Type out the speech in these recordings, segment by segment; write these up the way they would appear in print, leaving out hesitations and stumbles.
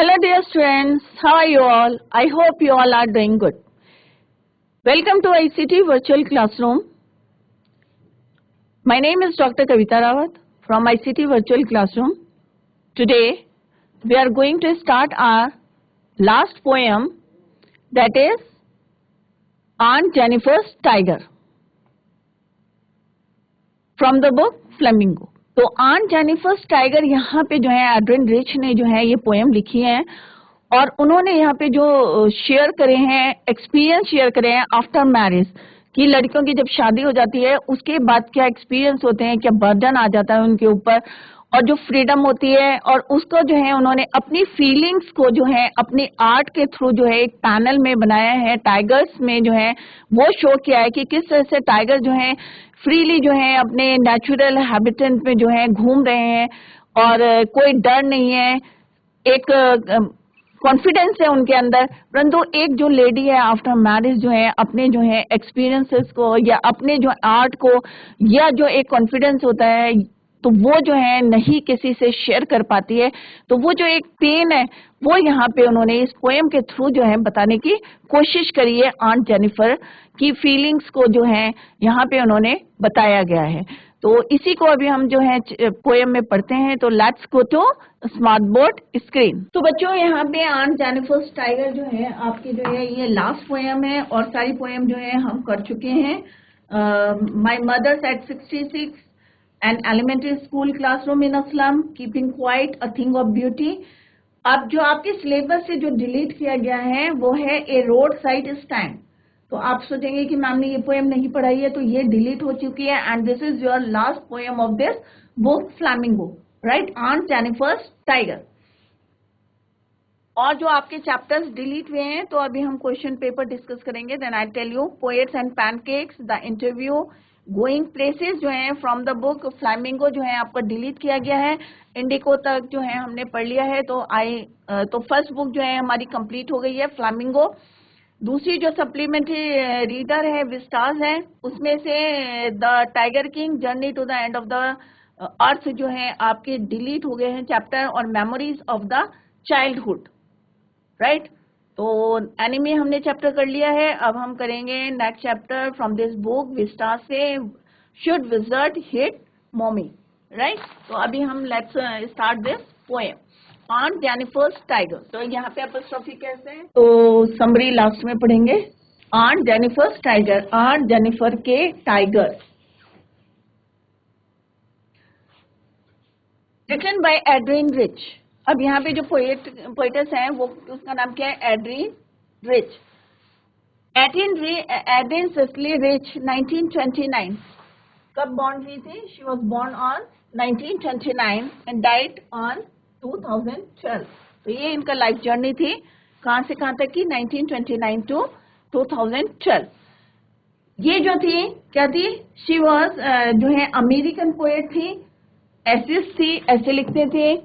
Hello dear students, how are you all? I hope you all are doing good. Welcome to ICT Virtual Classroom. My name is Dr. Kavita Rawat from ICT Virtual Classroom. Today we are going to start our last poem, that is Aunt Jennifer's Tiger, from the book Flamingo. तो aunt Jennifer's tiger यहाँ पे जो है Adrian rich ने जो है ये poem लिखी है और उन्होंने यहाँ पे जो शेयर करे हैं, एक्सपीरियंस शेयर करे हैं आफ्टर मैरिज, कि लड़कियों की जब शादी हो जाती है उसके बाद क्या एक्सपीरियंस होते हैं, क्या बर्डन आ जाता है उनके ऊपर और जो फ्रीडम होती है, और उसको जो है उन्होंने अपनी फीलिंग्स को जो है अपनी आर्ट के थ्रू जो है एक पैनल में बनाया है, टाइगर्स में जो है वो शो किया है कि किस तरह से टाइगर जो है फ्रीली जो है अपने नेचुरल हैबिटेट में जो है घूम रहे हैं और कोई डर नहीं है, एक कॉन्फिडेंस है उनके अंदर। परंतु एक जो लेडी है आफ्टर मैरिज जो है अपने जो है एक्सपीरियंसेस को या अपने जो आर्ट को या जो एक कॉन्फिडेंस होता है तो वो जो है नहीं किसी से शेयर कर पाती है, तो वो जो एक पेन है वो यहाँ पे उन्होंने इस पोएम के थ्रू जो है बताने की कोशिश करी है। आंट जेनिफर की फीलिंग्स को जो है यहाँ पे उन्होंने बताया गया है। तो इसी को अभी हम जो है पोएम में पढ़ते हैं। तो let's go to smart board screen. तो बच्चों यहाँ पे आंट जेनिफर्स टाइगर जो है आपके जो है ये लास्ट पोएम है और सारी पोएम जो है हम कर चुके हैं। My mother's at 66 an elementary school classroom in a slum, keeping quiet a thing of beauty। अब जो आपके सिलेबस से जो डिलीट किया गया है वो है ए रोड साइड स्टैंड। तो आप सोचेंगे कि मैम ने ये पोएम नहीं पढ़ाई है, तो ये डिलीट हो चुकी है and this is your last poem of this book flamingo, right, on Jennifer's tiger. और जो आपके चैप्टर्स डिलीट हुए हैं तो अभी हम क्वेश्चन पेपर डिस्कस करेंगे। Then I tell you poets and pancakes, the interview, going places जो है फ्रॉम द बुक फ्लैमिंगो जो है आपका डिलीट किया गया है। इंडिको तक जो है हमने पढ़ लिया है। तो फर्स्ट बुक जो है हमारी कंप्लीट हो गई है फ्लैमिंगो। दूसरी जो सप्लीमेंट्री रीडर है विस्टार्स है, उसमें से the tiger king, journey to the end of the earth जो है आपके डिलीट हो गए हैं चैप्टर, और memories of the childhood, right. तो एनिमे हमने चैप्टर कर लिया है। अब हम करेंगे next chapter from this book Vista से, should wizard hit mommy, right. तो अभी हम let's start this poem aunt Jennifer's tiger. तो यहाँ पे एपोस्ट्रोफी कैसे है तो समरी लास्ट में पढ़ेंगे। Aunt Jennifer's tiger, aunt Jennifer के tiger, written by Adrienne Rich. अब यहाँ पे जो पोएटस हैं वो उसका नाम क्या है, एड्रिन रिच। एड्रिन सेस्ली रिच 1929 कब बॉर्न हुई थी? She was born on 1929 and died on 2012। तो ये इनका लाइफ जर्नी थी, कहाँ से कहाँ तक की, 1929 टू 2012। ये जो थी क्या थी, शी वॉज जो है अमेरिकन पोएट थी, एसिस्ट थी, ऐसे लिखते थे,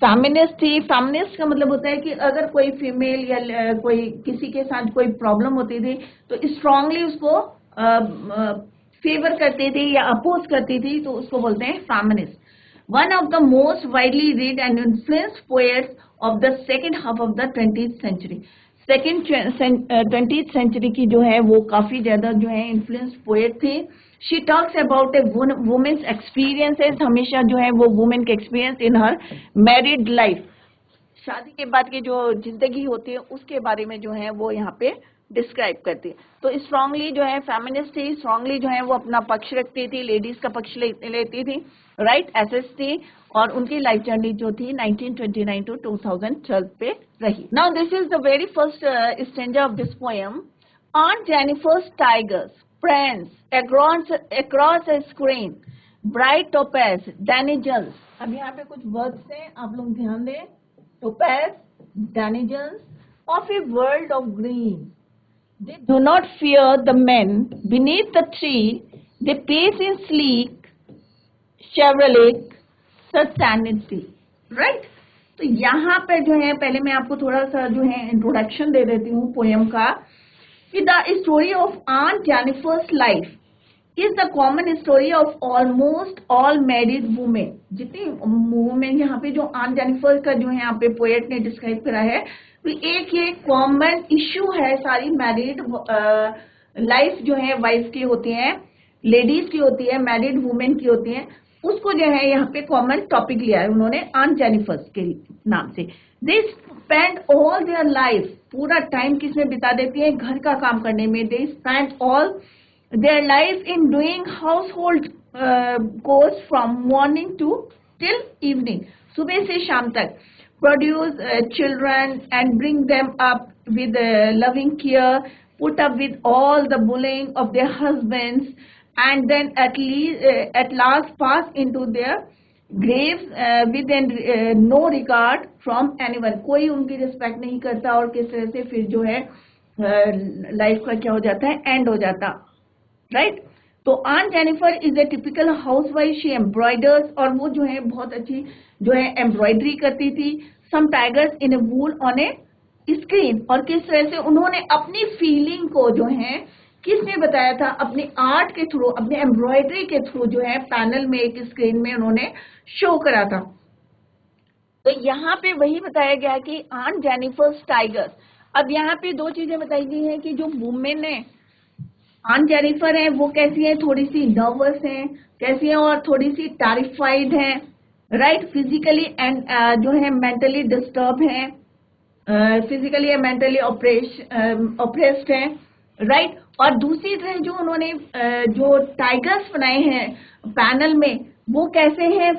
फेमिनिस्ट थी। फेमिनिस्ट का मतलब होता है कि अगर कोई फीमेल या कोई किसी के साथ कोई प्रॉब्लम होती थी तो स्ट्रांगली उसको फेवर करती थी या अपोज करती थी, तो उसको बोलते हैं feminist. One of the most widely read and influenced poets of the second half of the 20th century. 20th century की जो है वो काफी ज्यादा जो है इन्फ्लुएंस्ड पोएट थी। She talks about a women's experiences, हमेशा जो है वो वुमेन के experience in her married life, शादी के बाद की जो जिंदगी होती है उसके बारे में जो है वो यहाँ पे डिस्क्राइब करती है। तो स्ट्रांगली जो है फेमिनिस्ट थी, स्ट्रांगली जो है वो अपना पक्ष रखती थी, लेडीज का पक्ष लेती थी, राइट, एसेस थी, और उनकी लाइफ जर्नी जो थी 1929 टू 2012 पे रही। Now this is the very first stanza of this poem, aunt Jennifer's tigers, friends across a screen, bright topaz, danigens। अब यहाँ पे कुछ वर्ड्स हैं, आप लोग ध्यान दें। topaz, danigens of a world of green, they do not fear the men beneath the tree, they pace in sleek Chevrolet certainty, right। तो यहाँ पे जो है पहले मैं आपको थोड़ा सा जो है इंट्रोडक्शन दे देती हूँ पोएम का। The story of Aunt Jennifer's life is the common story of almost all married women. जितनी वुमेन यहाँ पे जो आन जेनिफर का जो है यहाँ पे पोएट ने डिस्क्राइब करा है, तो एक ये कॉमन इश्यू है सारी मैरिड लाइफ जो है वाइफ की होती है, लेडीज की होती है, मैरिड वुमेन की होती है, उसको जो है यहाँ पे कॉमन टॉपिक लिया है उन्होंने आन जेनिफर्स के नाम से। They spend all their life, पूरा टाइम किसमें बिता देती है, घर का काम करने में। They spend all their life in doing household chores from morning to till evening, सुबह से शाम तक, produce children and bring them up with loving care, put up with all the bullying of their husbands, and then at last pass into their graves with no regard from anyone। कोई उनकी respect नहीं करता और किस तरह से फिर जो है लाइफ का क्या हो जाता है, एंड हो जाता, राइट। तो aunt Jennifer is a typical housewife, she embroiders, और वो जो है बहुत अच्छी जो है एम्ब्रॉयडरी करती थी। Some tigers in a wool on a screen, और किस तरह से उन्होंने अपनी फीलिंग को जो है किसने बताया था, अपने आर्ट के थ्रू, अपने एम्ब्रॉयडरी के थ्रू जो है पैनल में एक स्क्रीन में उन्होंने शो करा था। तो यहाँ पे वही बताया गया कि आन जेनिफर्स टाइगर्स। अब यहाँ पे दो चीजें बताई गई हैं कि जो वुमेन है आन जेनिफर है वो कैसी है, थोड़ी सी नर्वस है, कैसी है, और थोड़ी सी टेरिफाइड है, राइट, फिजिकली एंड जो है मेंटली डिस्टर्ब है, फिजिकली या मेंटली ऑप्रेस्ड है, राइट। और दूसरी तरह जो उन्होंने जो टाइगर्स बनाए हैं पैनल में, वो कैसे हैं,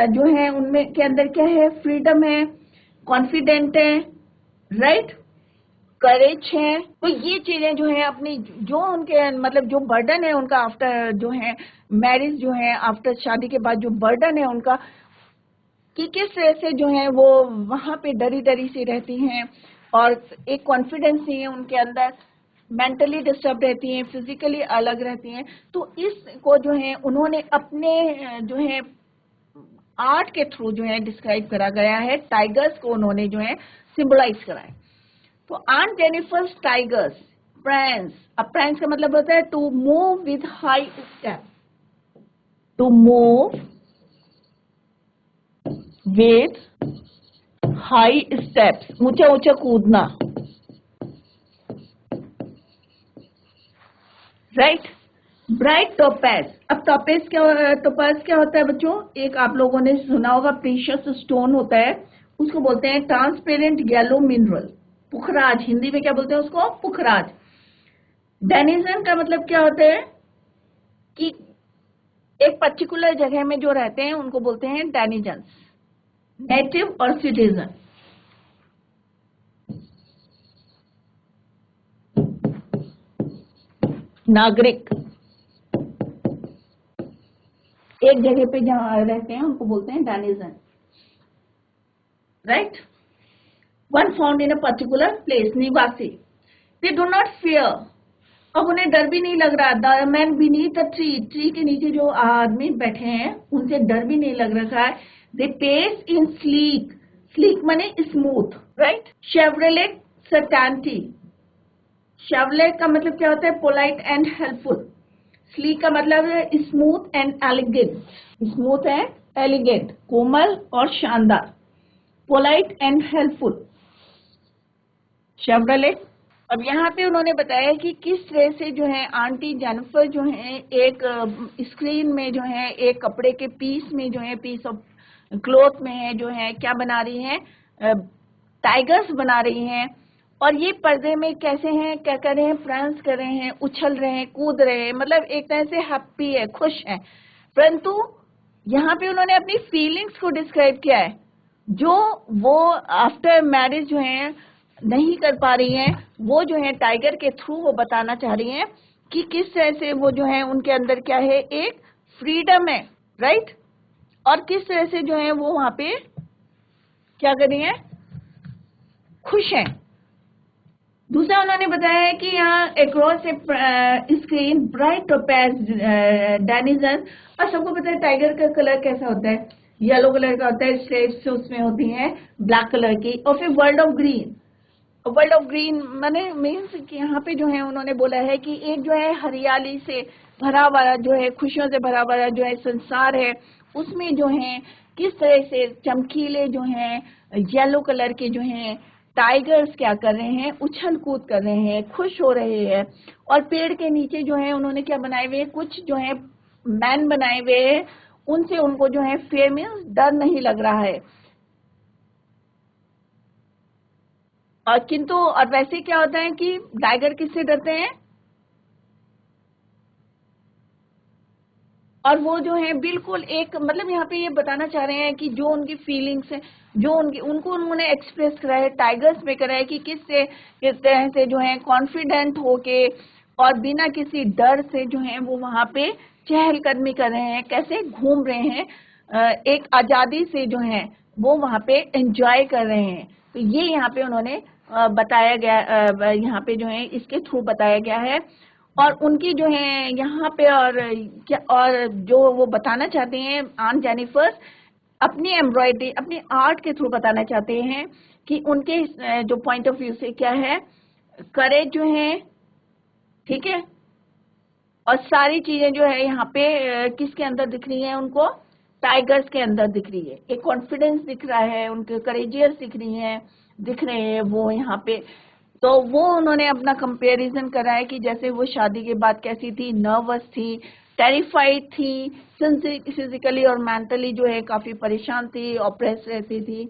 जो है उनमें के अंदर क्या है, फ्रीडम है, कॉन्फिडेंट है, राइट, करेज है। तो ये चीजें जो है अपनी जो उनके मतलब जो बर्डन है उनका आफ्टर जो है मैरिज जो है आफ्टर शादी के बाद जो बर्डन है उनका, कि किस तरह से जो है वो वहां पे डरी डरी सी रहती हैं और एक कॉन्फिडेंस नहीं है उनके अंदर, मेंटली डिस्टर्ब रहती हैं, फिजिकली अलग रहती हैं। तो इसको जो है उन्होंने अपने जो है आर्ट के थ्रू जो है डिस्क्राइब करा गया है, टाइगर्स को उन्होंने जो है सिंबलाइज करा है। तो आन जेनिफर्स टाइगर्स प्रैंस, अब प्रैंस का मतलब होता है to move with high step, to move with high steps, ऊंचा ऊंचा कूदना, राइट। ब्राइट टोपेज, अब टोपेज क्या होता है बच्चों, एक आप लोगों ने सुना होगा प्रीशियस स्टोन होता है, उसको बोलते हैं ट्रांसपेरेंट येलो मिनरल, पुखराज, हिंदी में क्या बोलते हैं उसको, पुखराज। डेनिजन का मतलब क्या होता है कि एक पर्टिकुलर जगह में जो रहते हैं उनको बोलते हैं डेनिजन्स, नेटिव और सिटीजन। नागरिक, एक जगह पे जहां रहते हैं उनको बोलते हैं denizen, right. One found in a particular place, निवासी। दे डू नॉट फियर, अब उन्हें डर भी नहीं लग रहा। The man beneath the tree, tree के नीचे जो आदमी बैठे हैं उनसे डर भी नहीं लग रहा है। They pace in sleek, sleek माने smooth, right. Chivalric certainty, chivalric का मतलब क्या होता है, पोलाइट एंड हेल्पफुल। स्लीक का मतलब है smooth and elegant, smooth and elegant, कोमल और शानदार। Polite and helpful, chivalric. अब यहाँ पे उन्होंने बताया कि किस तरह से जो है आंटी जेनिफर जो है एक स्क्रीन में जो है एक कपड़े के पीस में जो है पीस ऑफ क्लॉथ में है जो है क्या बना रही हैं, टाइगर्स बना रही हैं। और ये पर्दे में कैसे हैं, क्या कर रहे हैं, प्रांस कर रहे हैं, उछल रहे हैं, कूद रहे हैं, मतलब एक तरह से हैप्पी है, खुश है। परंतु यहाँ पे उन्होंने अपनी फीलिंग्स को डिस्क्राइब किया है जो वो आफ्टर मैरिज जो है नहीं कर पा रही हैं, वो जो है टाइगर के थ्रू वो बताना चाह रही हैं कि किस तरह से वो जो है उनके अंदर क्या है, एक फ्रीडम है, राइट। और किस तरह से जो है वो वहां पे क्या कर रही हैं, खुश हैं। दूसरा उन्होंने बताया है कि यहाँ अक्रॉस ए स्क्रीन ब्राइट टोपेज डेनिजन, और सबको पता है टाइगर का कलर कैसा होता है, येलो कलर का होता है, स्ट्रेप्स उसमें होती हैं ब्लैक कलर की। और फिर world of green, world of green माने मीन्स कि यहाँ पे जो है उन्होंने बोला है कि एक जो है हरियाली से भरा भरा जो है, खुशियों से भरा भरा जो है संसार है, उसमें जो है किस तरह से चमकीले जो है येलो कलर के जो है टाइगर्स क्या कर रहे हैं, उछल कूद कर रहे हैं, खुश हो रहे हैं। और पेड़ के नीचे जो है उन्होंने क्या बनाए हुए, कुछ जो है मैन बनाए हुए हैं, उनसे उनको जो है फेयर मीन्स डर नहीं लग रहा है। और किंतु और वैसे क्या होता है कि टाइगर किससे डरते हैं, और वो जो है बिल्कुल एक मतलब यहाँ पे ये बताना चाह रहे हैं कि जो उनकी फीलिंग्स है, जो उनको उन्होंने एक्सप्रेस करा है, टाइगर्स में करा है कि किस तरह से जो है कॉन्फिडेंट होके और बिना किसी डर से जो है वो वहां पे चहलकदमी कर रहे हैं, कैसे घूम रहे हैं, एक आजादी से जो है वो वहां पे एंजॉय कर रहे हैं। तो ये यहाँ पे उन्होंने बताया गया, यहाँ पे जो है इसके थ्रू बताया गया है। और उनकी जो है यहाँ पे और क्या, और जो वो बताना चाहते हैं आन जेनिफर अपनी एम्ब्रॉयडरी, अपनी आर्ट के थ्रू बताना चाहते हैं कि उनके जो पॉइंट ऑफ व्यू से क्या है, करेज जो है, ठीक है, और सारी चीजें जो है यहाँ पे किसके अंदर दिख रही है, उनको टाइगर्स के अंदर दिख रही है। एक कॉन्फिडेंस दिख रहा है, उनके करेजियस दिख रहे हैं वो यहाँ पे। तो वो उन्होंने अपना कंपैरिजन करा है कि जैसे वो शादी के बाद कैसी थी, नर्वस थी, टेरिफाइड थी, फिजिकली और मेंटली जो है काफी परेशान थी, ऑप्रेस रहती थी,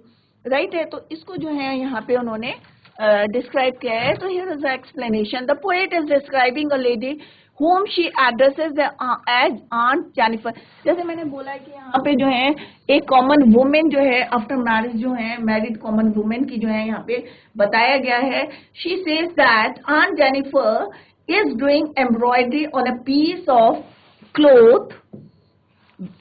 राइट है। तो इसको जो है यहाँ पे उन्होंने डिस्क्राइब किया है। तो here is the explanation, the poet is describing a lady whom she addresses as Aunt Jennifer। जैसे मैंने बोला है कि यहाँ पे जो है एक कॉमन वुमेन जो है आफ्टर मैरिज जो है मैरिड कॉमन वुमेन की जो है यहाँ पे बताया गया है। She says that Aunt Jennifer is doing embroidery on a piece of cloth,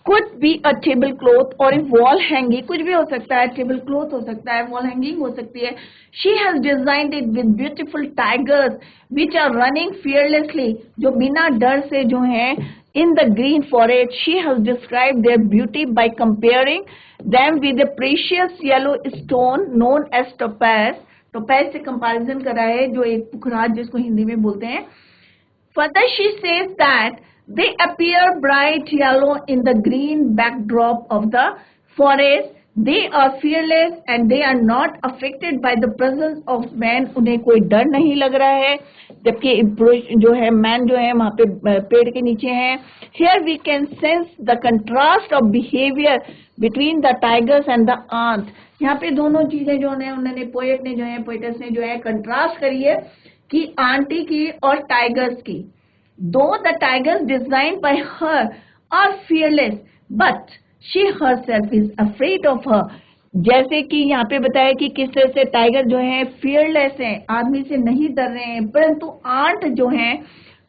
could be a table cloth और वॉल हैंगिंग, कुछ भी हो सकता है, टेबल क्लॉथ हो सकता है, वॉल हैंगिंग हो सकती है। She has designed it with beautiful tigers which are running fearlessly, जो बिना डर से जो है in the green forest. She has describe their beauty by comparing them with the precious yellow stone known as topaz. Topaz से comparison करा है, जो एक पुखराज जिसको हिंदी में बोलते हैं। Further, she says that they appear bright yellow in the green backdrop of the forest. They are fearless and they are not affected by the presence of man. उन्हें कोई डर नहीं लग रहा है, जबकि जो है मैन जो है वहाँ पे पेड़ के नीचे है। Here we can sense the contrast of behavior between the tigers and the ant. यहाँ पे दोनों चीजें जो है उन्होंने पोएट ने जो है पोएटस ने जो है कंट्रास्ट करी है कि आंटी की और टाइगर्स की। Though the tigers design by her are fearless but she herself is afraid of her. जैसे कि यहाँ पे बताया कि किस तरह से टाइगर जो है फियरलेस है, आदमी से नहीं डर रहे हैं, परंतु आंट जो है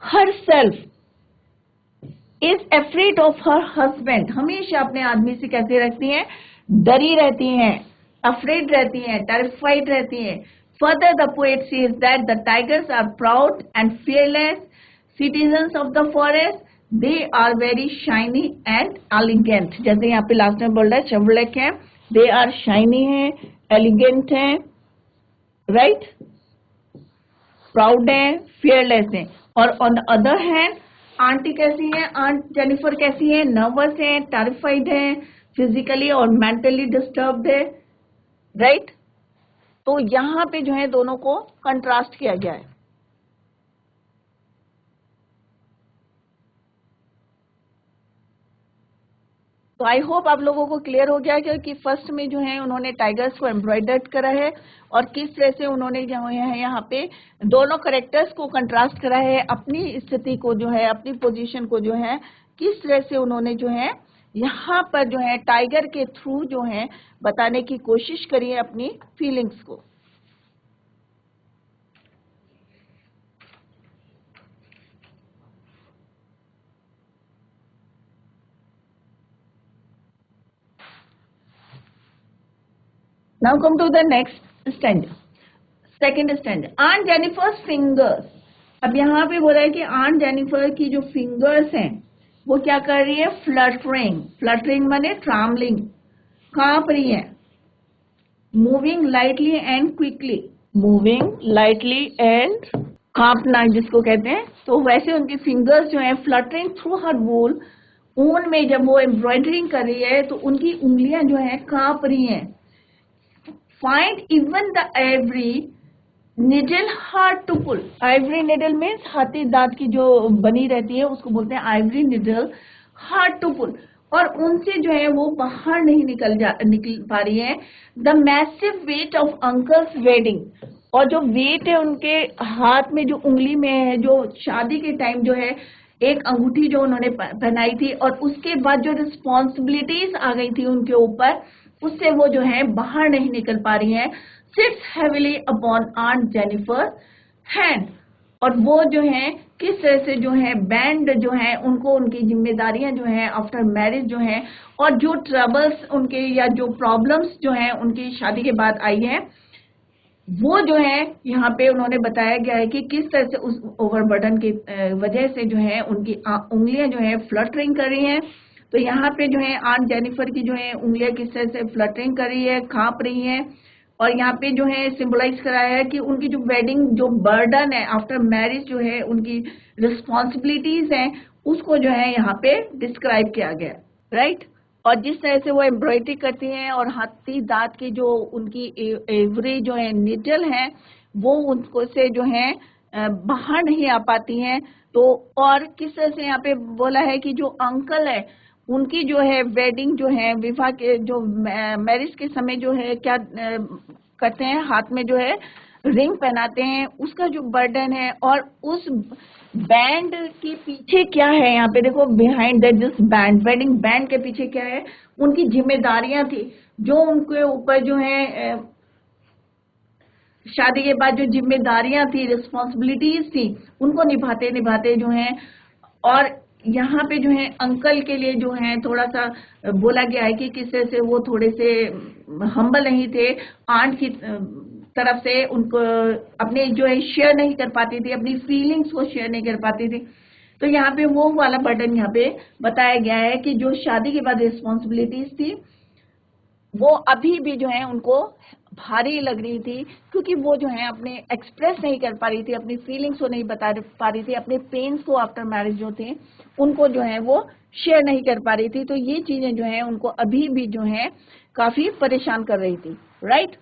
her self is afraid of her husband, हमेशा अपने आदमी से कैसे रहती हैं, डरी रहती हैं, अफ्रेड रहती हैं, टेरिफाइड रहती हैं। Further, the poet says that the tigers are proud and fearless citizens of the forest. They are very shiny and elegant. जैसे यहाँ पे लास्ट में बोल रहा है चवड़क है, they are shiny हैं, elegant हैं, right? Proud हैं, fearless हैं। और on the other hand, aunty कैसी है, आंट जेनिफर कैसी है, नर्वस है, टेरिफाइड है, फिजिकली और मेंटली डिस्टर्ब्ड है, राइट? तो यहाँ पे जो है दोनों को कंट्रास्ट किया गया है। तो आई होप आप लोगों को क्लियर हो गया कि फर्स्ट में जो है उन्होंने टाइगर्स को एम्ब्रॉयडर्ड करा है और किस तरह से उन्होंने जो है यहाँ पे दोनों कैरेक्टर्स को कंट्रास्ट करा है, अपनी स्थिति को जो है, अपनी पोजीशन को जो है किस तरह से उन्होंने जो है यहाँ पर जो है टाइगर के थ्रू जो है बताने की कोशिश करी है अपनी फीलिंग्स को। Now come to the next stanza, second stanza. Aunt Jennifer's fingers. अब यहाँ पे बोला है कि Aunt Jennifer की जो fingers हैं वो क्या कर रही है, fluttering. Fluttering माने trembling, कांप रही है. Moving lightly and quickly. Moving lightly and कांपना जिसको कहते हैं, तो वैसे उनकी फिंगर्स जो है फ्लटरिंग थ्रू हर वूल, ऊन में जब वो एम्ब्रॉयडरिंग कर रही है तो उनकी उंगलियां जो है कांप रही हैं। Find even the ivory needle hard to pull. Ivory needle में हाथी दांत की जो बनी रहती है उसको बोलते हैं ivory needle hard to pull, और उनसे जो है वो बाहर नहीं निकल पा रही है। The massive weight of uncle's wedding, और जो वेट है उनके हाथ में जो उंगली में है, जो शादी के टाइम जो है एक अंगूठी जो उन्होंने पहनाई थी और उसके बाद जो रिस्पॉन्सिबिलिटीज आ गई थी उनके ऊपर, उससे वो जो है बाहर नहीं निकल पा रही हैं। Sits heavily upon Aunt Jennifer hand, और वो जो है किस तरह से जो है बैंड जो है उनको उनकी जिम्मेदारियां जो है आफ्टर मैरिज जो है, और जो ट्रबल्स उनके या जो प्रॉब्लम्स जो है उनकी शादी के बाद आई है, वो जो है यहाँ पे उन्होंने बताया गया है कि किस तरह से उस ओवरबर्डन की वजह से जो है उनकी उंगलियां जो है फ्लटरिंग कर रही हैं। तो यहाँ पे जो है आंट जेनिफर की जो है उंगलियां किस तरह से फ्लटरिंग कर रही है, कांप रही हैं, और यहाँ पे जो है सिंबलाइज कराया है कि उनकी जो वेडिंग जो बर्डन है आफ्टर मैरिज जो है उनकी रिस्पॉन्सिबिलिटीज हैं उसको जो है यहाँ पे डिस्क्राइब किया गया, राइट। और जिस तरह से वो एम्ब्रॉयडरी करती हैं और हाथी दांत की जो उनकी एवरी जो है निडल है वो उनको से जो है बाहर नहीं आ पाती हैं। तो और किस तरह से यहाँ पे बोला है कि जो अंकल है उनकी जो है वेडिंग जो है विवाह के जो मैरिज के समय जो है क्या करते हैं, हाथ में जो है रिंग पहनाते हैं, उसका जो बर्डन है, और उस बैंड के पीछे क्या है, यहाँ पे देखो behind that this band, wedding band के पीछे क्या है, उनकी जिम्मेदारियां थी जो उनके ऊपर जो है शादी के बाद जो जिम्मेदारियां थी, रिस्पॉन्सिबिलिटीज थी, उनको निभाते निभाते जो है। और यहाँ पे जो है अंकल के लिए जो है थोड़ा सा बोला गया है कि किस तरह से वो थोड़े से हम्बल नहीं थे, आंट की तरफ से उनको अपने जो है शेयर नहीं कर पाती थी, अपनी फीलिंग्स को शेयर नहीं कर पाती थी। तो यहाँ पे वो वाला बर्डन यहाँ पे बताया गया है कि जो शादी के बाद रिस्पॉन्सिबिलिटीज थी वो अभी भी जो है उनको भारी लग रही थी, क्योंकि वो जो है अपने एक्सप्रेस नहीं कर पा रही थी, अपनी फीलिंग्स को नहीं बता पा रही थी, अपने पेन्स को आफ्टर मैरिज जो थे उनको जो है वो शेयर नहीं कर पा रही थी। तो ये चीजें जो है उनको अभी भी जो है काफी परेशान कर रही थी, राइट।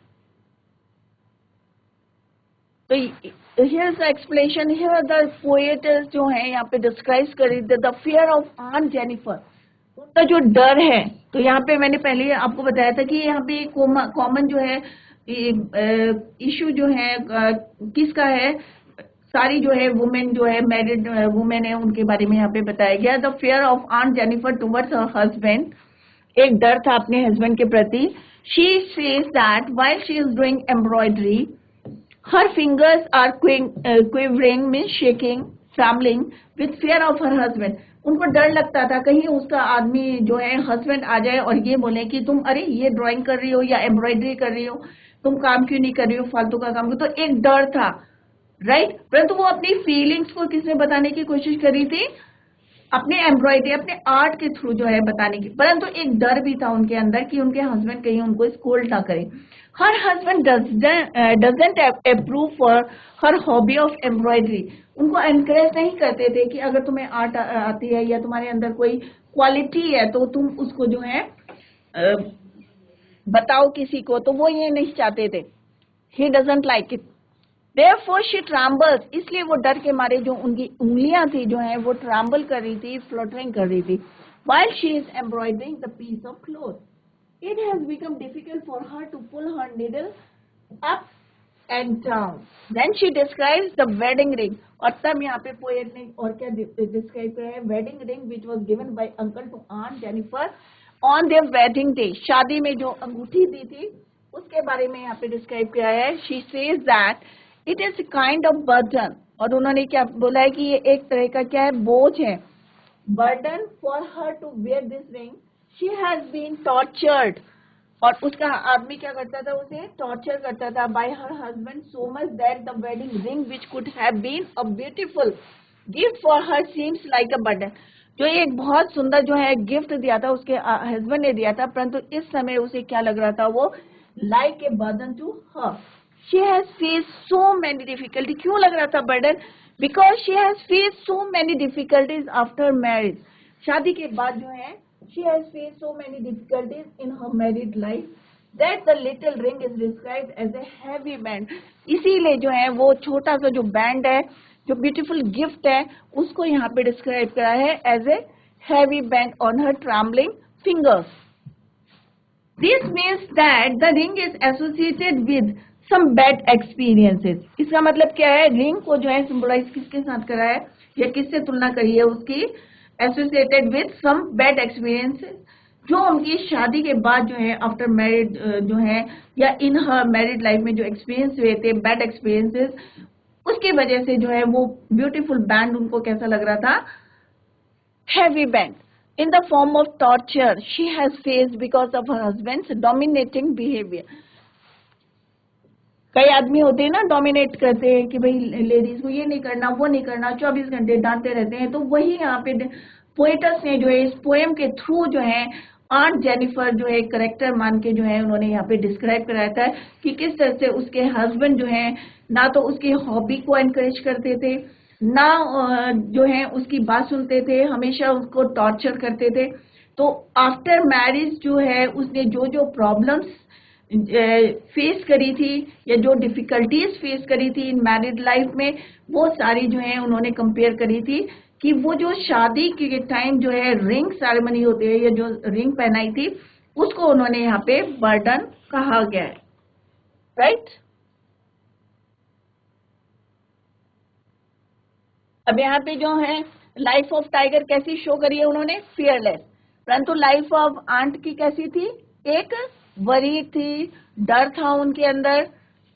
तो here the explanation, here the poets जो है यहाँ पे डिस्क्राइब करी the fear of Aunt Jennifer, उनका जो डर है। तो यहाँ पे मैंने पहले आपको बताया था कि यहाँ पे कॉमन जो है इशू जो है किसका है, सारी जो है वुमेन जो है मैरिड वुमेन है उनके बारे में यहाँ पे बताया गया। The fear of Aunt Jennifer towards her husband, एक डर था अपने हस्बैंड के प्रति। She says that while she is doing embroidery her fingers are quivering, means shaking, trembling with fear of her husband. उनको डर लगता था कहीं उसका आदमी जो है हस्बैंड आ जाए और ये बोले कि तुम अरे ये ड्राइंग कर रही हो या एम्ब्रॉयडरी कर रही हो, तुम काम क्यों नहीं कर रही हो, फालतू का काम। तो एक डर था, राइट। परंतु वो अपनी फीलिंग्स को किसने बताने की कोशिश करी थी, अपने एम्ब्रॉयडरी अपने आर्ट के थ्रू जो है बताने की। परंतु एक डर भी था उनके अंदर कि उनके हस्बैंड कहीं उनको स्कोल्ड ना करें। Her husband doesn't approve for her hobby of embroidery, उनको एनकरेज नहीं करते थे कि अगर तुम्हें आर्ट आती है या तुम्हारे अंदर कोई क्वालिटी है तो तुम उसको जो है बताओ किसी को, तो वो ये नहीं चाहते थे। He doesn't like it, Therefore she trembles, इसलिए वो डर के मारे जो उनकी उंगलियां थी जो है वो ट्रैम्बल कर रही थी, फ्लटरिंग कर रही थी। While she is embroidering the piece of cloth, it has become difficult for her to pull her needle up and down. Then she describes the wedding ring, और तब यहाँ पे पोएट ने और क्या डिस्क्राइब किया है, wedding ring which was given by uncle to Aunt Jennifer on their wedding day, शादी में जो अंगूठी दी थी उसके बारे में यहाँ पे डिस्क्राइब किया है। She says that it is kind of burden, और उन्होंने क्या बोला है कि ये एक तरह का क्या है, बोझ है, burden for her to wear this ring, she has been tortured, और उसका आदमी क्या करता था, उसे टॉर्चर करता था by her husband so much that the wedding ring which could have been a beautiful gift for her seems like a burden, जो एक बहुत सुंदर जो है गिफ्ट दिया था उसके हस्बैंड ने दिया था, परंतु इस समय उसे क्या लग रहा था, वो like a burden to her. she has faced so many difficulty. क्यों लग रहा था burden? Because she has faced so many difficulties after marriage. शादी के बाद जो है she has faced so many difficulties in her married life that the little ring is described as a heavy band. इसीलिए जो है वो छोटा सा जो बैंड है, जो ब्यूटीफुल गिफ्ट है, उसको यहाँ पे डिस्क्राइब करा है as a heavy band on her trembling fingers. This means that the ring is associated with some bad experiences. इसका मतलब क्या है? रिंग को जो है सिंबलाइज किसके साथ करा है या किससे तुलना करी है उसकी? Associated with some bad experiences, जो उनकी शादी के बाद जो है आफ्टर मैरिड जो है या इन हर मैरिड लाइफ में जो एक्सपीरियंस हुए थे, बैड एक्सपीरियंसेस, उसकी वजह से जो है वो ब्यूटीफुल बैंड उनको कैसा लग रहा था? Heavy band in the form of torture she has faced because of her husband's dominating behavior. कई आदमी होते हैं ना, डोमिनेट करते हैं कि भाई लेडीज को ये नहीं करना, वो नहीं करना, 24 घंटे डांटते रहते हैं. तो वही यहाँ पे पोएटस ने जो है इस पोएम के थ्रू जो है आंट जेनिफर जो है करेक्टर मान के जो है उन्होंने यहाँ पे डिस्क्राइब कराया था कि किस तरह से उसके हस्बैंड जो है ना तो उसकी हॉबी को एनकरेज करते थे, ना जो है उसकी बात सुनते थे, हमेशा उसको टॉर्चर करते थे. तो आफ्टर मैरिज जो है उसने जो जो प्रॉब्लम्स फेस करी थी या जो डिफिकल्टीज फेस करी थी इन मैरिड लाइफ में, वो सारी जो है उन्होंने कंपेयर करी थी कि वो जो शादी के टाइम जो है रिंग सेरेमनी होती है या जो रिंग पहनाई थी उसको उन्होंने यहाँ पे बर्डन कहा गया है. राइट. अब यहाँ पे जो है लाइफ ऑफ टाइगर कैसी शो करी है उन्होंने? फियरलेस. परंतु लाइफ ऑफ आंट की कैसी थी? एक वरी थी, डर था उनके अंदर,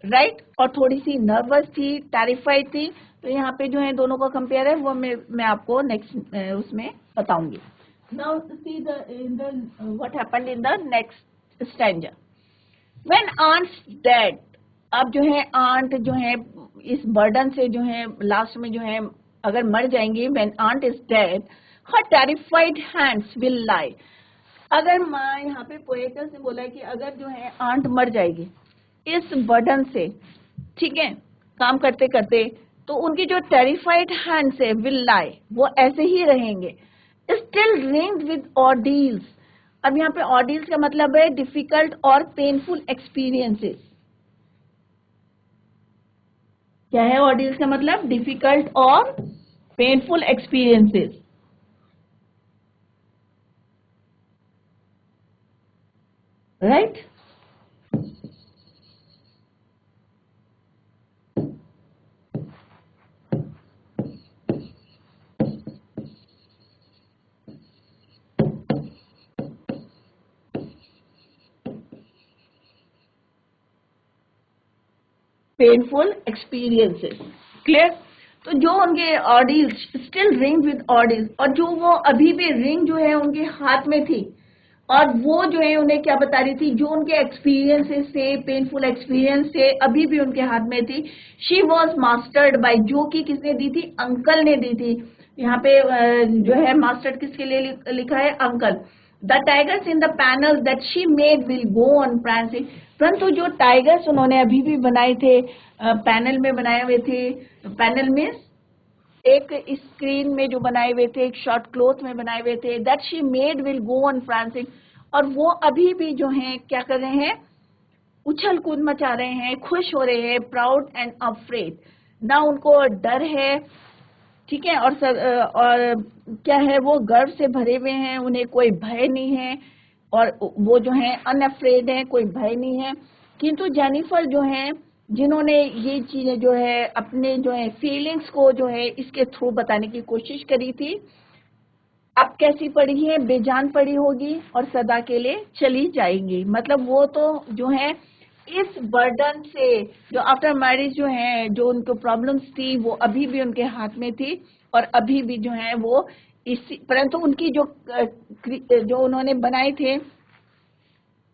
राइट, और थोड़ी सी नर्वस थी, टेरिफाइड थी. तो यहाँ पे जो है दोनों का कंपेयर है वो मैं आपको नेक्स्ट उसमें बताऊंगी. Now see the what happened in the next stanza. When Aunt's dead, अब जो है आंट जो है इस बर्डन से जो है लास्ट में जो है अगर मर जाएंगी, when Aunt is dead her terrified hands will lie. अगर माँ यहाँ पे पोएटस ने बोला है कि अगर जो है आंट मर जाएगी इस बर्डन से, ठीक है, काम करते करते, तो उनकी जो टेरिफाइड हैंड्स है विल लाई, वो ऐसे ही रहेंगे. Still ringed with ordeals. अब यहाँ पे ऑर्डील्स का मतलब है डिफिकल्ट और पेनफुल एक्सपीरियंसेस. क्या है ऑर्डील्स का मतलब? डिफिकल्ट और painful experiences. Right. Painful experiences. Clear. तो जो उनके ऑर्डील्स स्टिल रिंग विद ऑर्डील्स, और जो वो अभी भी रिंग जो है उनके हाथ में थी और वो जो है उन्हें क्या बता रही थी? जो उनके एक्सपीरियंसेस थे, पेनफुल एक्सपीरियंस थे, अभी भी उनके हाथ में थी. शी वॉज मास्टर्ड बाय, जो कि किसने दी थी? अंकल ने दी थी. यहाँ पे जो है मास्टर्ड किसके लिए लिखा है? Uncle. The tigers in the panel that she made will go on prancing. परंतु जो टाइगर्स उन्होंने अभी भी बनाए थे, पैनल में बनाए हुए थे, पैनल में एक स्क्रीन में जो बनाए हुए थे, एक शॉर्ट क्लॉथ में बनाए हुए थे, that she made will go on prancing. और वो अभी भी जो हैं क्या कर रहे हैं? उछल कूद मचा रहे हैं, खुश हो रहे हैं. प्राउड एंड अफ्रेड, ना उनको डर है, ठीक है, और क्या है? वो गर्व से भरे हुए हैं, उन्हें कोई भय नहीं है, और वो जो है अनअफ्रेड है, कोई भय नहीं है. किंतु जेनिफर जो है जिन्होंने ये चीजें जो है अपने जो है फीलिंग्स को जो है इसके थ्रू बताने की कोशिश करी थी, अब कैसी पड़ी है? बेजान पड़ी होगी और सदा के लिए चली जाएंगी. मतलब वो तो जो है इस बर्डन से जो आफ्टर मैरिज जो है जो उनको प्रॉब्लम्स थी वो अभी भी उनके हाथ में थी और अभी भी जो है वो इसी, परंतु उनकी जो उन्होंने बनाए थे,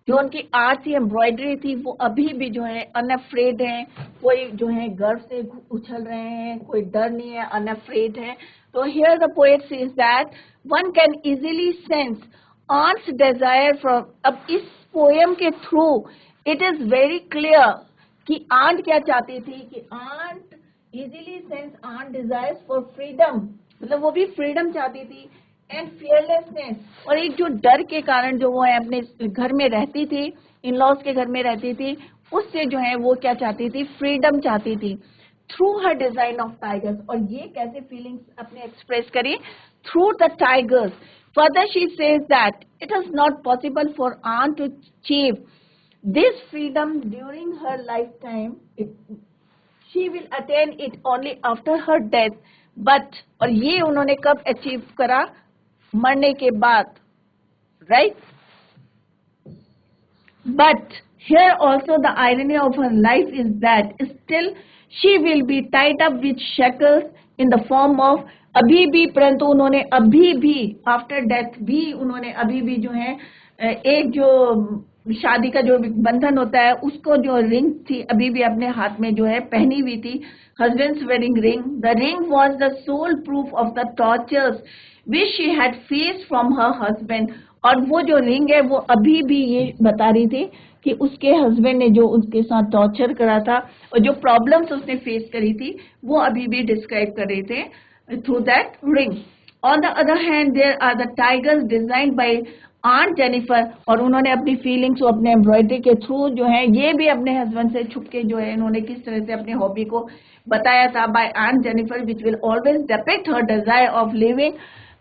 जो उनकी आर्ट थी, एम्ब्रॉयडरी थी, वो अभी भी जो है अनअफ्रेड है. कोई जो है गर्व से उछल रहे हैं, कोई डर नहीं है, अनअफ्रेड है. तो here the poet says that one can easily sense Aunt's desire from. अब इस पोएम के through it is very clear कि आंट क्या चाहती थी कि Aunt easily sense Aunt desires for freedom, मतलब वो भी फ्रीडम चाहती थी, एंड फियरलेसनेस, और एक जो डर के कारण जो वो है अपने घर में रहती थी, इन लॉज के घर में रहती थी, उससे जो है वो क्या चाहती थी, फ्रीडम चाहती थी। Through her design of tigers, और ये कैसे फीलिंग्स अपने एक्सप्रेस करी, through the tigers. Further she says that it is not possible for Aunt to achieve this freedom during her lifetime, she will attain it only after her death, but, और ये उन्होंने कब achieve करा, मरने के बाद, right? But here also the irony of her life is that still she will be tied up with shackles in the form of, अभी भी, परंतु उन्होंने अभी भी आफ्टर डेथ भी उन्होंने अभी भी जो है एक जो शादी का जो बंधन होता है उसको जो रिंग थी अभी भी अपने हाथ में जो है पहनी हुई थी, husband's wedding ring. The ring was the sole proof of the tortures which she had faced from her husband, और वो जो रिंग है वो अभी भी ये बता रही थी कि उसके हस्बैंड ने जो उसके साथ टॉर्चर करा था और जो प्रॉब्लम्स उसने फेस करी थी वो अभी भी डिस्क्राइब कर रहे थे through that ring. On the other hand there are the tigers designed by Aunt Jennifer, और उन्होंने अपनी फीलिंग्स को अपने एम्ब्रॉयडरी के थ्रू जो है ये भी अपने हस्बैंड से छुप के जो है इन्होंने किस तरह से अपनी हॉबी को बताया था, by Aunt Jennifer, which will always depict her desire of living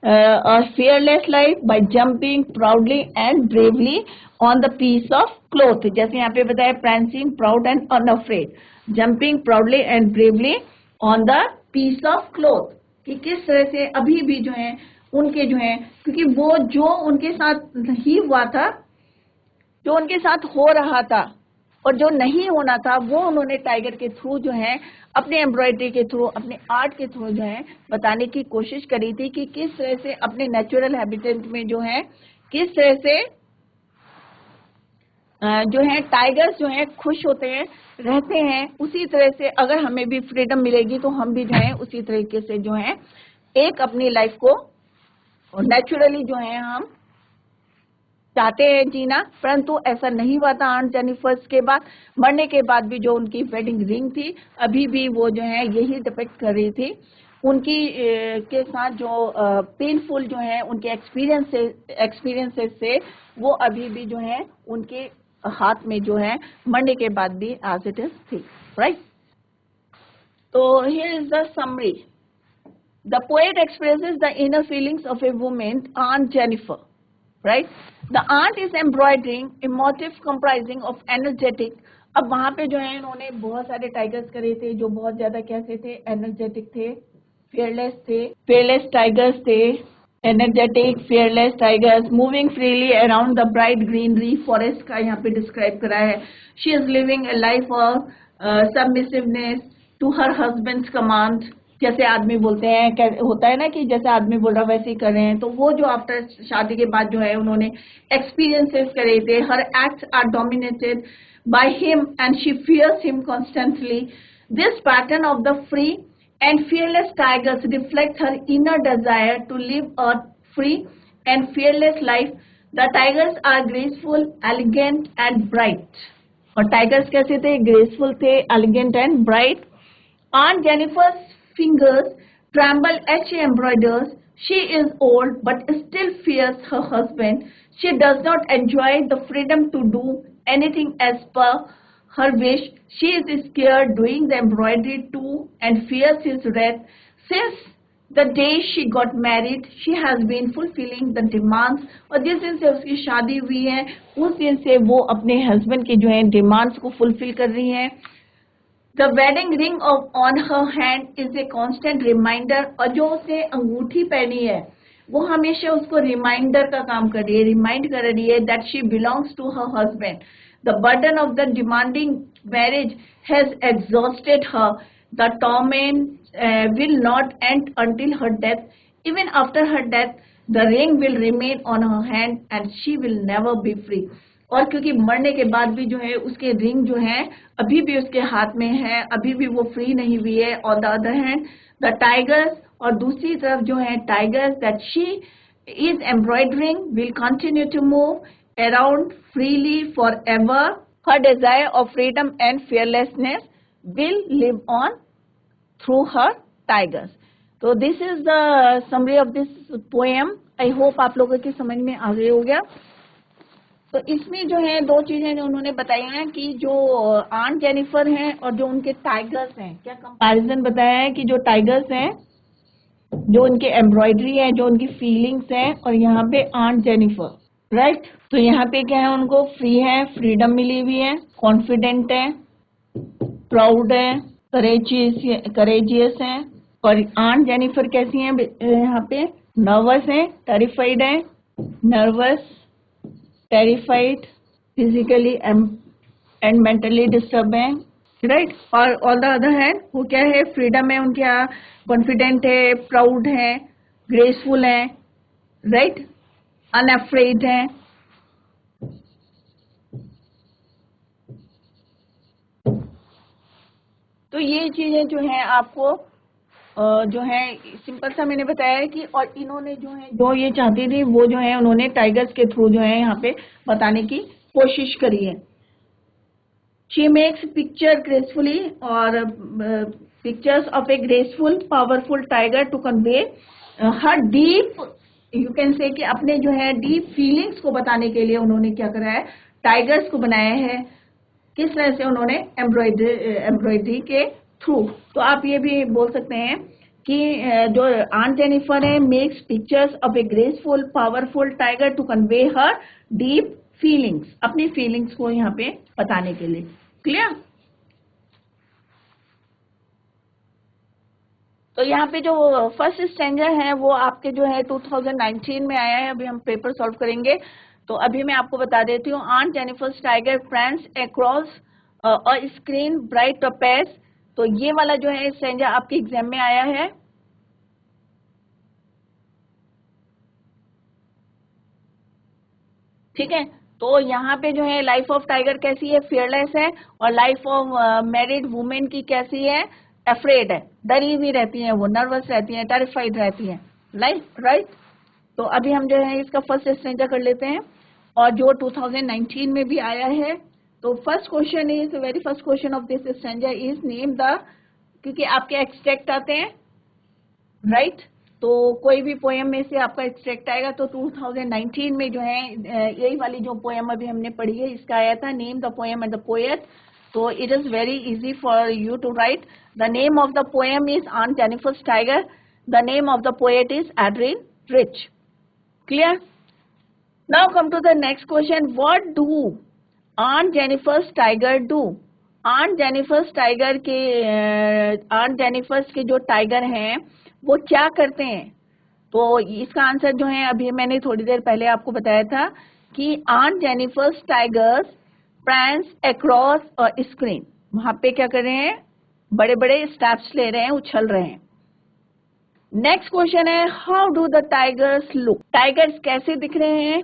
a fearless life by jumping proudly and bravely on the piece of cloth, जैसे यहाँ पे बताया prancing proud and unafraid, jumping proudly and bravely on the piece of cloth, कि किस तरह से अभी भी जो है उनके जो है, क्योंकि वो जो उनके साथ ही हुआ था, जो उनके साथ हो रहा था और जो नहीं होना था वो उन्होंने टाइगर के थ्रू जो है अपने एम्ब्रॉयडरी के थ्रू, अपने आर्ट के थ्रू जो है बताने की कोशिश करी थी कि किस तरह से अपने नेचुरल हैबिटेट में जो है किस तरह से जो है टाइगर्स जो है खुश होते हैं, रहते हैं। उसी तरह से अगर हमें भी फ्रीडम मिलेगी तो हम भी जो है उसी तरीके से जो है एक अपनी लाइफ को नेचुरली जो है हम चाहते हैं जीना, परंतु ऐसा नहीं हुआ था आंट जेनिफर्स के बाद। मरने के बाद भी जो उनकी वेडिंग रिंग थी अभी भी वो जो है यही डिपिक्ट कर रही थी उनकी के साथ जो पेनफुल जो है उनके एक्सपीरियंसेस से वो अभी भी जो है उनके हाथ में जो है मरने के बाद भी एज इट इज थी, राइट। तो here is the summary. The poet expresses the inner feelings of a woman Aunt Jennifer, right? The aunt is embroidering a motif comprising of energetic, अब वहां पे जो है इन्होंने बहुत सारे टाइगर्स करे थे जो बहुत ज्यादा कैसे थे, एनर्जेटिक थे, fearless थे, fearless टाइगर्स थे, energetic fearless tigers moving freely around the bright greenery forest का यहाँ पे डिस्क्राइब करा है। She is living a life of submissiveness to her husband's command, जैसे आदमी बोलते हैं, होता है ना कि जैसे आदमी बोल रहा वैसे ही कर रहे हैं, तो वो जो आफ्टर शादी के बाद जो है उन्होंने एक्सपीरियंसेस करे थे। Her acts are dominated by him and she fears him constantly. This pattern of the free and fearless tigers reflect her inner desire to live a free and fearless life. The tigers are graceful, elegant and bright, और tigers कैसे थे, graceful थे, elegant and bright. Aunt Jennifer's fingers tremble as she embroiders. She is old but still fears her husband. She does not enjoy the freedom to do anything as per her wish. She is scared doing the embroidery too and fears his wrath. Since the day she got married, she has been fulfilling the demands. और जिस दिन से उसकी शादी हुई है उस दिन से वो अपने हस्बैंड के जो है डिमांड्स को फुलफिल कर रही है। The wedding ring on her hand is a constant reminder, और जो उसने अंगूठी पहनी है वो हमेशा उसको रिमाइंडर का काम कर रही है, रिमाइंड कर रही है that she belongs to her husband. The burden of the demanding marriage has exhausted her. The torment will not end until her death. Even after her death, the ring will remain on her hand and she will never be free. और क्योंकि मरने के बाद भी जो है उसके ring जो है अभी भी उसके हाथ में है, अभी भी वो फ्री नहीं हुई है। On the other hand the tigers, और दूसरी तरफ जो है tigers that she is embroidering will continue to move around freely for ever her desire of freedom and fearlessness will live on through her tigers. तो this is the summary of this poem. I hope आप लोगों की समझ में आ गई हो गया. तो इसमें जो है दो चीजें जो उन्होंने बताई हैं कि जो आंट जेनिफर हैं और जो उनके टाइगर्स हैं, क्या कंपैरिजन बताया है कि जो टाइगर्स हैं, जो उनके एम्ब्रॉयडरी है, जो उनकी फीलिंग्स हैं, और यहाँ पे आंट जेनिफर, राइट. तो यहाँ पे क्या है, उनको फ्री है, फ्रीडम मिली हुई है, कॉन्फिडेंट है, प्राउड है, करेजियस है. और आंट जेनिफर कैसी हैं यहाँ पे, नर्वस है, टेरिफाइड है, nervous, terrified, physically and mentally disturb है, राइट. और ऑन द अदर हैंड वो क्या है, फ्रीडम है उनके यहाँ, कॉन्फिडेंट है, प्राउड है, ग्रेसफुल है, राइट, अनअफ्रेड है. तो ये चीजें जो है आपको जो है सिंपल सा मैंने बताया है कि, और इन्होंने जो है जो ये चाहती थी वो जो है उन्होंने टाइगर्स के थ्रू जो है यहाँ पे बताने की कोशिश करी है. शी मेक्स पिक्चर ग्रेसफुली, और pictures of a graceful powerful tiger to convey her deep, you can say कि अपने जो है डीप फीलिंग्स को बताने के लिए उन्होंने क्या करा है, टाइगर्स को बनाया है. किस तरह से उन्होंने एम्ब्रॉयडरी के थ्रू. तो आप ये भी बोल सकते हैं कि जो आंट जेनिफर है makes pictures of a graceful powerful tiger to convey her deep feelings, अपनी फीलिंग्स को यहाँ पे बताने के लिए. क्लियर. तो यहाँ पे जो फर्स्ट स्टैंजा है वो आपके जो है 2019 में आया है. अभी हम पेपर सॉल्व करेंगे. तो अभी मैं आपको बता देती हूँ. Aunt Jennifer's tiger friends across a screen bright topaz. तो ये वाला जो है स्टैंजा आपके एग्जाम में आया है. ठीक है. तो यहाँ पे जो है लाइफ ऑफ टाइगर कैसी है, फियरलेस है. और लाइफ ऑफ मैरिड वुमेन की कैसी है, अफ्रेड है, डरी हुई रहती है, वो नर्वस रहती है, टेरिफाइड रहती है, राइट. तो अभी हम जो है इसका फर्स्ट स्टैंजा कर लेते हैं, और जो 2019 में भी आया है. तो first question is, very first question of this stanza is name the, क्योंकि आपके एक्सट्रैक्ट आते हैं, राइट. तो कोई भी पोएम में से आपका एक्सट्रैक्ट आएगा. तो 2019 में जो है यही वाली जो पोएम अभी हमने पढ़ी है इसका आया था, name the poem and the poet. तो it is very easy for you to write. The name of the poem is aunt Jennifer's tiger. The name of the poet is Adrienne Rich. Clear. Now come to the next question. What do Aunt Jennifer's tiger do? Aunt Jennifer's tiger के Aunt Jennifer's के जो tiger हैं वो क्या करते हैं? तो इसका आंसर जो है अभी मैंने थोड़ी देर पहले आपको बताया था कि Aunt Jennifer's tigers prance across a screen. वहां पे क्या कर रहे हैं, बड़े बड़े स्टेप्स ले रहे हैं, उछल रहे हैं. नेक्स्ट क्वेश्चन है, how do the tigers look? Tigers कैसे दिख रहे हैं?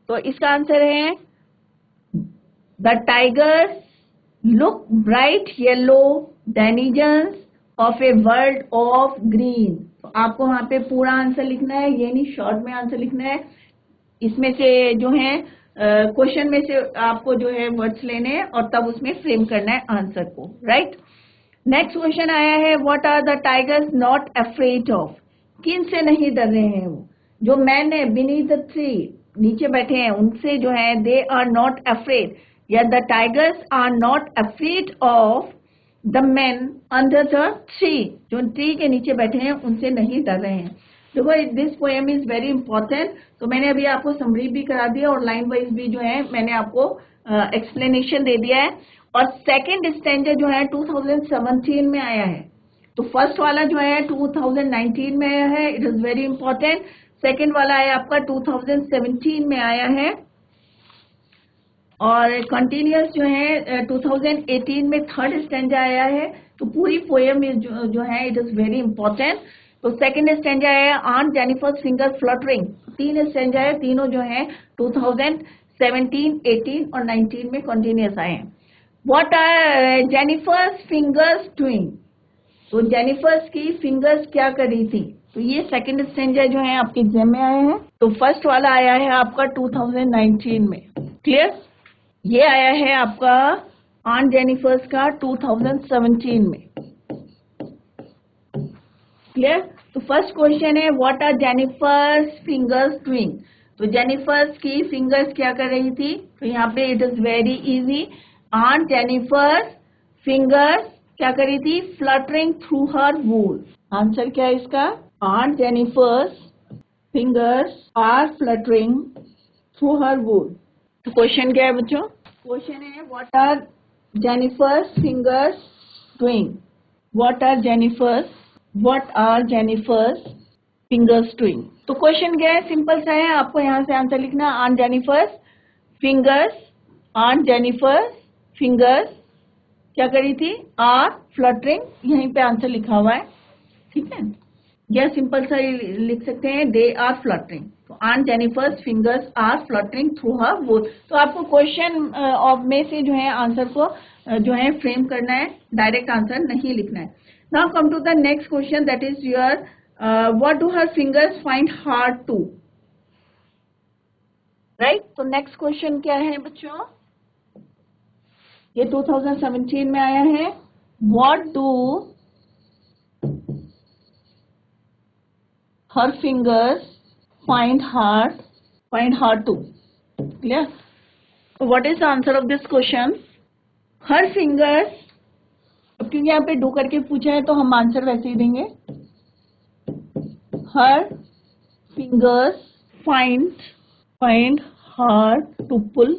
तो इसका आंसर है, the tigers look bright yellow denizens of a world of green. तो आपको वहां पे पूरा आंसर लिखना है, ये नहीं शॉर्ट में आंसर लिखना है. इसमें से जो है क्वेश्चन में से आपको जो है वर्ड्स लेने हैं और तब उसमें फ्रेम करना है आंसर को, राइट. नेक्स्ट क्वेश्चन आया है, what are the tigers not afraid of? किन से नहीं डर रहे हैं वो? जो मैन है बीनीथ द ट्री, नीचे बैठे हैं, उनसे जो है दे आर नॉट अफ्रेड, या the tigers are not afraid of the man under the tree. जो ट्री के नीचे बैठे हैं उनसे नहीं डर रहे हैं. देखो this poem is very important. तो मैंने अभी आपको समरी भी करा दिया और लाइन वाइज भी जो है मैंने आपको एक्सप्लेनेशन दे दिया है. और सेकेंड स्टैंजा जो है 2017 में आया है. तो फर्स्ट वाला जो है 2019 में आया है, it is very important. Second वाला है आपका 2017 में आया है. और कंटिन्यूअस जो है 2018 में थर्ड स्टैंजा आया है. तो पूरी पोएम जो है इट इज वेरी इंपॉर्टेंट. तो सेकेंड स्टैंजा है आंट जेनिफर्स फिंगर फ्लटरिंग. तीन स्टैंजा है, तीनों जो है 2017, 18 और 19 में कंटिन्यूअस आए हैं. What are Jennifer's fingers doing? तो जेनिफर्स की फिंगर्स क्या कर रही थी? तो ये सेकंड स्टैंजा जो है आपके एग्जाम में आया है. तो फर्स्ट वाला आया है आपका 2019 में. क्लियर. ये आया है आपका ऑन जेनिफर्स का 2017 में। क्लियर? तो फर्स्ट क्वेश्चन है what are Jennifer's fingers doing. तो जेनिफर्स की फिंगर्स क्या कर रही थी? तो यहाँ पे it is very easy. Aunt Jennifer's fingers क्या कर रही थी? Fluttering through her wool. Answer क्या है इसका? Aunt Jennifer's fingers are fluttering through her wool. तो क्वेश्चन क्या है बच्चों? क्वेश्चन है what are Jennifer's fingers doing. What are Jennifer's fingers doing. तो क्वेश्चन क्या है? सिंपल सा है, आपको यहाँ से आंसर लिखना। ऑन जेनिफर्स फिंगर्स क्या करी थी? Are fluttering. यहीं पे आंसर लिखा हुआ है, ठीक है। या सिंपल सा लिख सकते हैं दे आर फ्लटरिंग। तो aunt Jennifer's fingers are fluttering through her wool. तो आपको क्वेश्चन ऑफ में से जो है आंसर को जो है फ्रेम करना है, डायरेक्ट आंसर नहीं लिखना है। Now come to the next question, that is your what do her fingers find hard to. Right? तो नेक्स्ट क्वेश्चन क्या है बच्चों? ये 2017 में आया है। What do her fingers find hard to. Clear? So what is the answer of this question? Her fingers, अब क्योंकि यहाँ पे डू करके पूछा है तो हम आंसर वैसे ही देंगे। Her fingers find hard to pull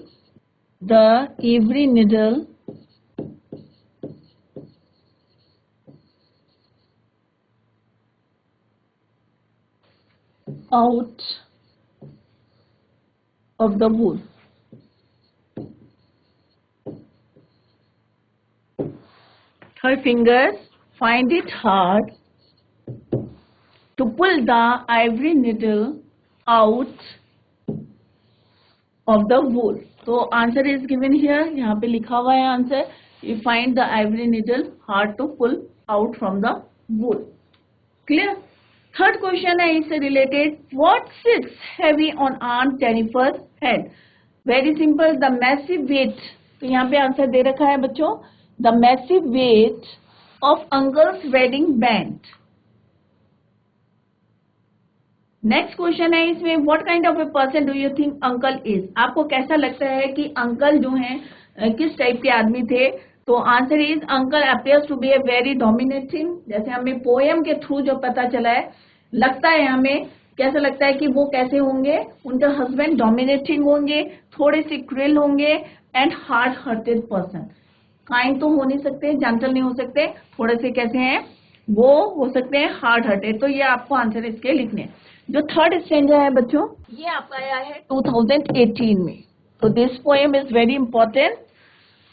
the every needle out of the wool. Her fingers find it hard to pull the ivory needle out of the wool. So answer is given here. यहाँ पे लिखा हुआ है answer. You find the ivory needle hard to pull out from the wool. Clear? Third question है इससे related. What sits heavy on Aunt Jennifer's head? Very simple. The massive weight. तो यहाँ पे आंसर दे रखा है बच्चों, the massive weight of uncle's wedding band. Next question है इसमें, what kind of a person do you think uncle is. आपको कैसा लगता है कि अंकल जो हैं किस टाइप के आदमी थे? तो answer is uncle appears to be a very dominating. जैसे हमें पोएम के थ्रू जो पता चला है, लगता है हमें कैसा लगता है कि वो कैसे होंगे? उनके हस्बैंड डोमिनेटिंग होंगे, थोड़े से क्रूएल होंगे and hard hearted person. Kind तो हो नहीं सकते, जेंटल नहीं हो सकते, थोड़े से कैसे हैं वो हो सकते हैं हार्ड हार्टेड। तो ये आपको आंसर इसके लिखने हैं। जो थर्ड स्टैंजा है बच्चों, ये आपका आया है 2018 में। तो this poem is very important,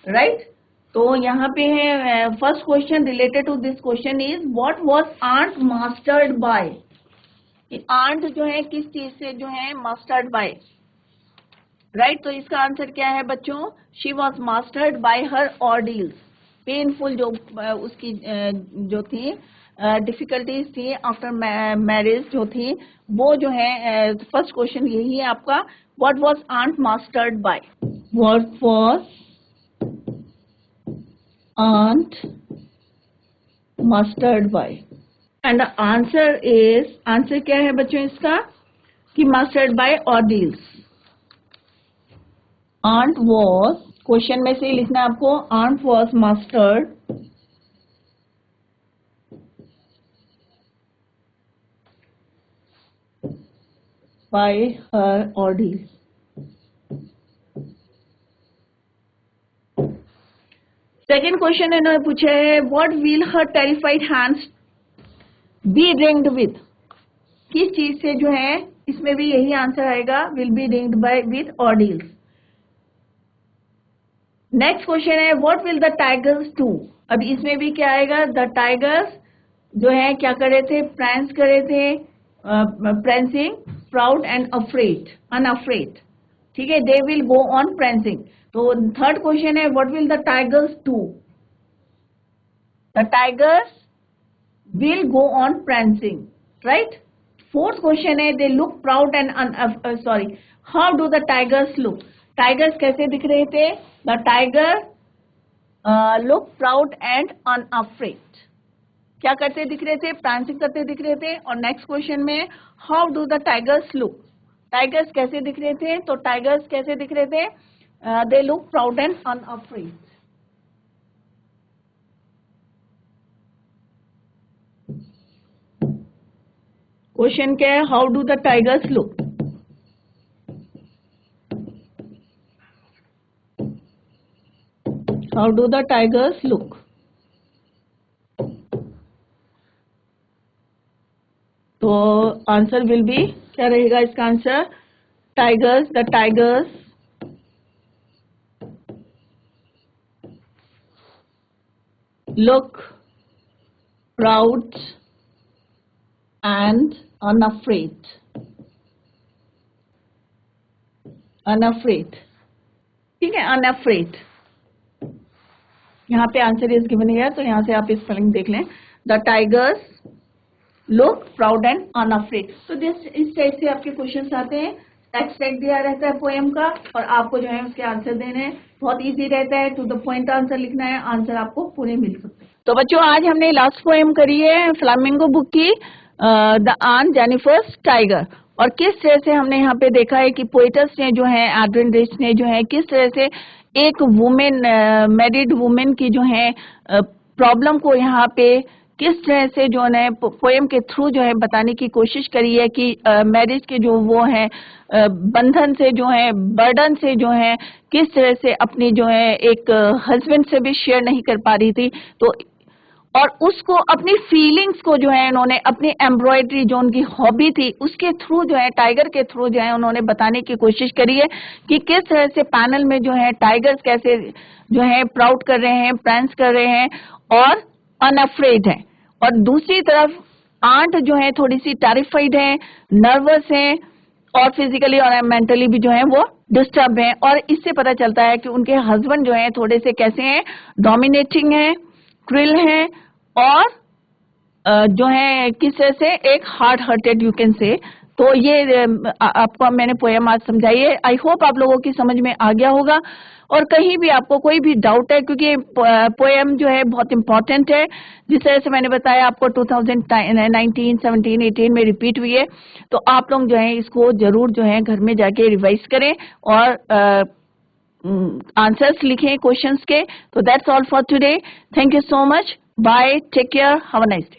right? तो यहाँ पे है first question related to this question is what was aunt mastered by. Aunt जो है किस चीज से जो है मास्टर्ड बाय, राइट? तो इसका आंसर क्या है बच्चों? She was mastered by her ordeals. Painful जो उसकी जो थी डिफिकल्टीज थी आफ्टर मैरिज जो थी, वो जो है फर्स्ट क्वेश्चन यही है आपका। What was aunt mastered by? What was aunt mastered by? And the answer is, answer क्या है बच्चों इसका? कि mastered by ordeals. Aunt was, question में से ही लिखना है आपको, aunt was mastered by her ordeals. Second question इन्होंने पूछा है what will her terrified hands be ringed with. किस चीज से जो है, इसमें भी यही आंसर आएगा, will be ringed by with ordeals. Next question है what will the tigers do. अब इसमें भी क्या आएगा? द टाइगर्स जो है क्या कर रहे थे? प्रैंस कर रहे थे, prancing, proud and afraid, unafraid. ठीक है, they will go on prancing. तो थर्ड क्वेश्चन है what will the tigers do. The tigers will go on prancing, right? Fourth question है they look proud and sorry, how do the tigers look. Tigers कैसे दिख रहे थे? The tiger look proud and unafraid. क्या करते दिख रहे थे? प्रांसिंग करते दिख रहे थे। और नेक्स्ट क्वेश्चन में how do the tigers look? Tigers कैसे दिख रहे थे? तो टाइगर्स कैसे दिख रहे थे? दे look proud and unafraid. Question क्या है? How do the tigers look? How do the tigers look? तो आंसर विल बी, क्या रहेगा इसका answer? Tigers, the tigers look proud and unafraid. Unafraid, ठीक है, unafraid। यहाँ पे आंसर इज गिवन है, तो यहाँ से आप स्पेलिंग देख लें। The tigers look proud and unafraid. तो इस टाइप से आपके क्वेश्चंस आते हैं। टेक्स्ट दिया रहता है पोएम का, और आपको जो है उसके आंसर देने हैं। बहुत इजी रहता है, टू द पॉइंट आंसर लिखना है, आंसर आपको पूरे मिल सकते हैं। तो बच्चों, आज हमने लास्ट पोएम करी है फ्लामिंगो बुक की, द ऑन जेनिफर्स टाइगर। और किस तरह से हमने यहाँ पे देखा है कि पोएटस ने जो है, एड्रिन रिच ने जो है, किस तरह से एक वुमेन, मैरिड वुमेन की जो है प्रॉब्लम को यहाँ पे किस तरह से जो है पोएम के थ्रू जो है बताने की कोशिश करी है कि मैरिज के जो वो है बंधन से जो है, बर्डन से जो है, किस तरह से अपनी जो है एक हस्बैंड से भी शेयर नहीं कर पा रही थी। तो और उसको अपनी फीलिंग्स को जो है इन्होंने अपनी एम्ब्रॉयडरी जो उनकी हॉबी थी उसके थ्रू जो है, टाइगर के थ्रू जो है उन्होंने बताने की कोशिश करी है कि किस तरह से पैनल में जो है टाइगर्स कैसे जो है प्राउड कर रहे हैं, प्रांस कर रहे हैं और अनअफ्रेड है। और दूसरी तरफ आंट जो है थोड़ी सी टेरिफाइड है, नर्वस है, और फिजिकली और मेंटली भी जो है वो डिस्टर्ब है। और इससे पता चलता है कि उनके हस्बैंड जो है थोड़े से कैसे हैं, डोमिनेटिंग है, क्रिल है, और जो है किस तरह से एक हार्ड हार्टेड यू कैन से। तो ये आपको मैंने पोएम आज समझाई है। आई होप आप लोगों की समझ में आ गया होगा। और कहीं भी आपको कोई भी डाउट है, क्योंकि पोएम जो है बहुत इंपॉर्टेंट है, जिस तरह से मैंने बताया आपको 2019, 17, 18 में रिपीट हुई है। तो आप लोग जो है इसको जरूर जो है घर में जाके रिवाइज करें और आंसर्स लिखें क्वेश्चंस के। तो that's all for today. Thank you so much. Bye, take care, have a nice day.